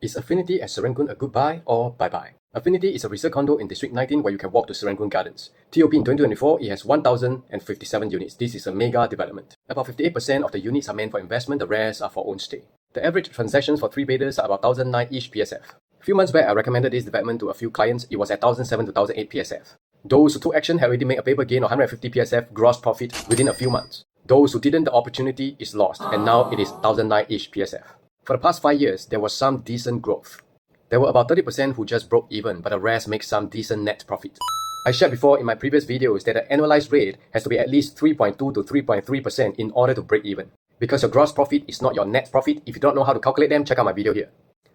Is Affinity at Serangoon a good buy or bye-bye? Affinity is a resale condo in District 19 where you can walk to Serangoon Gardens. TOP in 2024, it has 1,057 units. This is a mega development. About 58% of the units are meant for investment, the rest are for own stay. The average transactions for 3-bedders are about 1,009-ish PSF. A few months back, I recommended this development to a few clients. It was at 1,007 to 1,008 PSF. Those who took action had already made a paper gain of 150 PSF gross profit within a few months. Those who didn't, the opportunity is lost, and now it is 1,009-ish PSF. For the past 5 years, there was some decent growth. There were about 30% who just broke even, but the rest make some decent net profit. I shared before in my previous videos that the annualized rate has to be at least 3.2 to 3.3% in order to break even. Because your gross profit is not your net profit, if you don't know how to calculate them, check out my video here.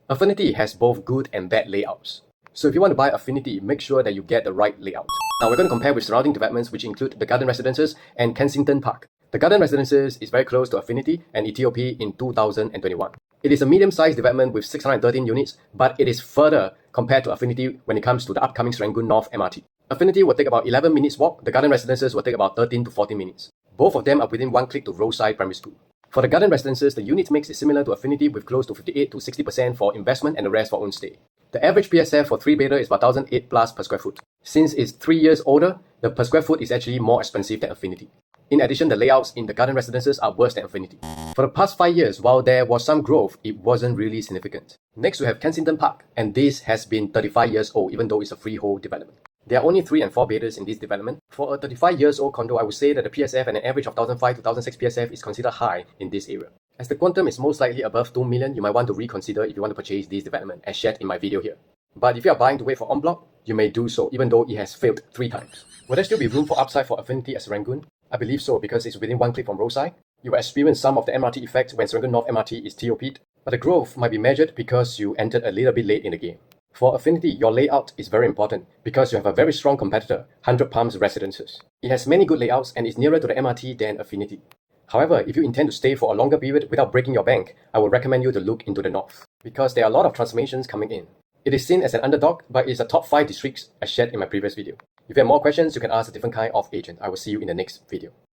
Affinity has both good and bad layouts. So if you want to buy Affinity, make sure that you get the right layout. Now we're going to compare with surrounding developments which include the Garden Residences and Kensington Park. The Garden Residences is very close to Affinity and TOP in 2021. It is a medium-sized development with 613 units, but it is further compared to Affinity when it comes to the upcoming Serangoon North MRT. Affinity will take about 11 minutes walk, the Garden Residences will take about 13 to 14 minutes. Both of them are within one click to Roadside Primary School. For the Garden Residences, the unit mix is similar to Affinity with close to 58 to 60% for investment and the rest for own stay. The average PSF for 3-bedder is about 1,008 plus per square foot. Since it's 3 years older, the per square foot is actually more expensive than Affinity. In addition, the layouts in the Garden Residences are worse than Affinity. For the past 5 years, while there was some growth, it wasn't really significant. Next, we have Kensington Park, and this has been 35 years old even though it's a freehold development. There are only 3 and 4 bedders in this development. For a 35 years old condo, I would say that the PSF and an average of 1,005 to 1,006 PSF is considered high in this area. As the quantum is most likely above 2 million, you might want to reconsider if you want to purchase this development, as shared in my video here. But if you are buying to wait for en bloc, you may do so even though it has failed 3 times. Will there still be room for upside for Affinity at Serangoon? I believe so because it's within one click from Roadside. You will experience some of the MRT effect when Serangoon North MRT is TOP'd, but the growth might be measured because you entered a little bit late in the game. For Affinity, your layout is very important because you have a very strong competitor, 100 Palms Residences. It has many good layouts and is nearer to the MRT than Affinity. However, if you intend to stay for a longer period without breaking your bank, I would recommend you to look into the north because there are a lot of transformations coming in. It is seen as an underdog, but it's a top 5 districts as shared in my previous video. If you have more questions, you can ask a different kind of agent. I will see you in the next video.